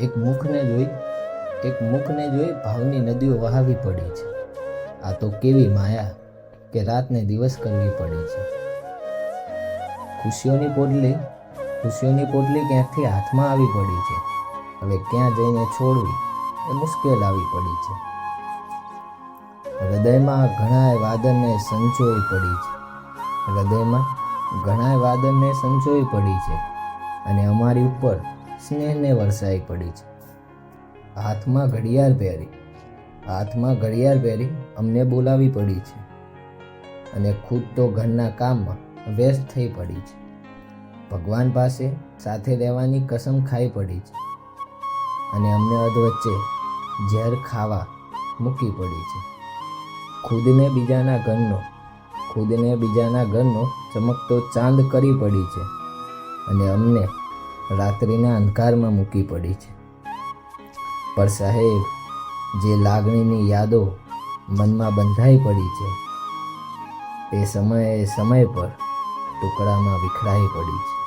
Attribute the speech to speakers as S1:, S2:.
S1: એક મુખને જોઈ ભાવની નદીઓ વહાવી પડી છે. આ તો કેવી માયા કે રાતને દિવસ કરવી પડી છે. ખુશીઓની પોટલી ક્યાંકથી હાથમાં આવી પડી છે. હવે ક્યાં જઈને છોડવી એ મુશ્કેલ આવી પડી છે. હૃદયમાં ઘણાય વાદળને સંચોઈ પડી છે અને અમારી ઉપર સ્નેહને વરસાઈ પડી છે. હાથમાં ઘડિયાળ પહેરી અમને બોલાવી પડી છે અને ખુદ તો ઘરના કામમાં વ્યસ્ત થઈ પડી છે. ભગવાન પાસે સાથે રહેવાની કસમ ખાઈ પડી છે અને અમને અધવચ્ચે ઝેર ખાવા મૂકી પડી છે. ખુદને બીજાના ઘરનો ચમકતો ચાંદ કરી પડી છે અને અમને રાત્રિના અંધકારમાં મૂકી પડી છે. પર સાહેબ, જે લાગણીની યાદો મનમાં બંધાઈ પડી છે તે સમય પર ટુકડામાં વિખરાઈ પડી છે.